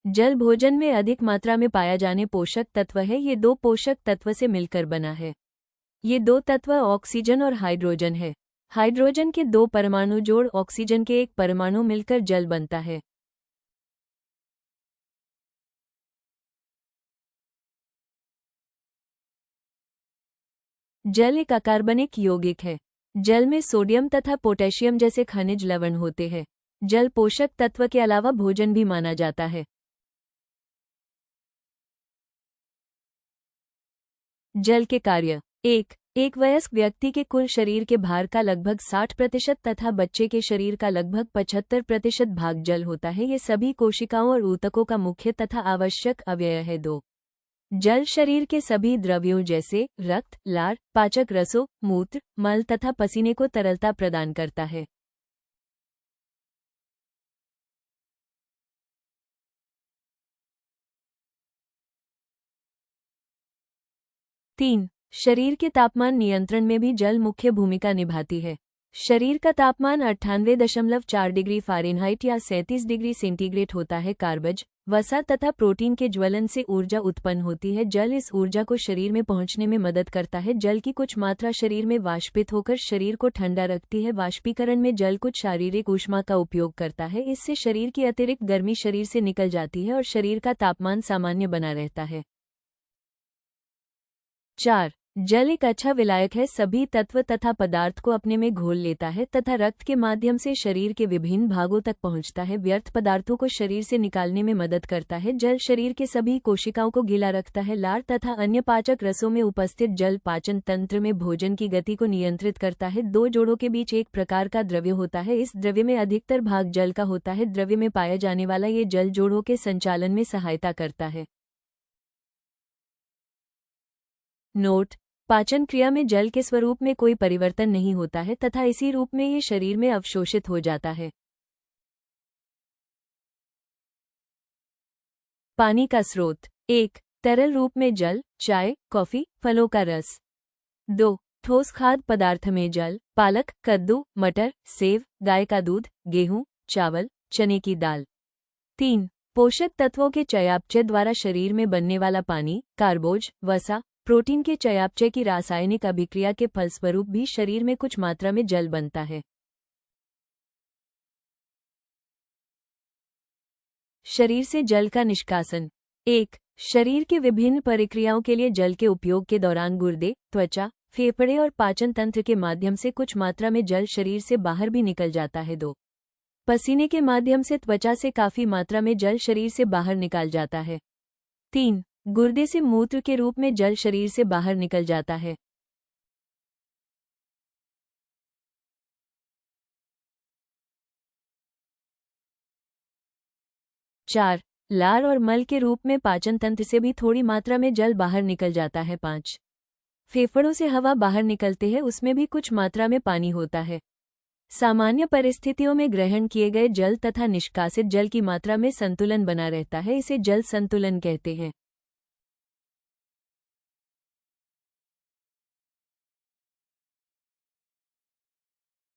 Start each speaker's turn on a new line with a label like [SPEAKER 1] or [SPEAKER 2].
[SPEAKER 1] जल भोजन में अधिक मात्रा में पाया जाने पोषक तत्व है। ये दो पोषक तत्व से मिलकर बना है। ये दो तत्व ऑक्सीजन और हाइड्रोजन है। हाइड्रोजन के दो परमाणु जोड़ ऑक्सीजन के एक परमाणु मिलकर जल बनता है। जल एक अकार्बनिक यौगिक है। जल में सोडियम तथा पोटेशियम जैसे खनिज लवण होते हैं। जल पोषक तत्व के अलावा भोजन भी माना जाता है। जल के कार्य। एक वयस्क व्यक्ति के कुल शरीर के भार का लगभग 60% तथा बच्चे के शरीर का लगभग 75% भाग जल होता है। ये सभी कोशिकाओं और ऊतकों का मुख्य तथा आवश्यक अवयव है। जल शरीर के सभी द्रव्यों जैसे रक्त, लार, पाचक रसों, मूत्र, मल तथा पसीने को तरलता प्रदान करता है। तीन, शरीर के तापमान नियंत्रण में भी जल मुख्य भूमिका निभाती है। शरीर का तापमान 98.4 डिग्री फ़ारेनहाइट या 37 डिग्री सेंटीग्रेड होता है। कार्बज, वसा तथा प्रोटीन के ज्वलन से ऊर्जा उत्पन्न होती है। जल इस ऊर्जा को शरीर में पहुंचने में मदद करता है। जल की कुछ मात्रा शरीर में वाष्पित होकर शरीर को ठंडा रखती है। वाष्पीकरण में जल कुछ शारीरिक ऊष्मा का उपयोग करता है। इससे शरीर की अतिरिक्त गर्मी शरीर से निकल जाती है और शरीर का तापमान सामान्य बना रहता है। 4. जल एक अच्छा विलायक है। सभी तत्व तथा पदार्थ को अपने में घोल लेता है तथा रक्त के माध्यम से शरीर के विभिन्न भागों तक पहुंचता है। व्यर्थ पदार्थों को शरीर से निकालने में मदद करता है। जल शरीर के सभी कोशिकाओं को गीला रखता है। लार तथा अन्य पाचक रसों में उपस्थित जल पाचन तंत्र में भोजन की गति को नियंत्रित करता है। दो जोड़ों के बीच एक प्रकार का द्रव्य होता है। इस द्रव्य में अधिकतर भाग जल का होता है। द्रव्य में पाया जाने वाला ये जल जोड़ों के संचालन में सहायता करता है। नोट: पाचन क्रिया में जल के स्वरूप में कोई परिवर्तन नहीं होता है तथा इसी रूप में ये शरीर में अवशोषित हो जाता है। पानी का स्रोत। 1. तरल रूप में जल, चाय, कॉफी, फलों का रस। 2. ठोस खाद्य पदार्थ में जल, पालक, कद्दू, मटर, सेव, गाय का दूध, गेहूं, चावल, चने की दाल। 3. पोषक तत्वों के चयापचय द्वारा शरीर में बनने वाला पानी, कार्बोज, वसा, प्रोटीन के चयापचय की रासायनिक अभिक्रिया के फलस्वरूप भी शरीर में कुछ मात्रा में जल बनता है। शरीर से जल का निष्कासन। 1. शरीर के विभिन्न प्रक्रियाओं के लिए जल के उपयोग के दौरान गुर्दे, त्वचा, फेफड़े और पाचन तंत्र के माध्यम से कुछ मात्रा में जल शरीर से बाहर भी निकल जाता है। 2. पसीने के माध्यम से त्वचा से काफी मात्रा में जल शरीर से बाहर निकाल जाता है। 3. गुर्दे से मूत्र के रूप में जल शरीर से बाहर निकल जाता है। 4. लार और मल के रूप में पाचन तंत्र से भी थोड़ी मात्रा में जल बाहर निकल जाता है। 5. फेफड़ों से हवा बाहर निकलते हैं, उसमें भी कुछ मात्रा में पानी होता है। सामान्य परिस्थितियों में ग्रहण किए गए जल तथा निष्कासित जल की मात्रा में संतुलन बना रहता है। इसे जल संतुलन कहते हैं।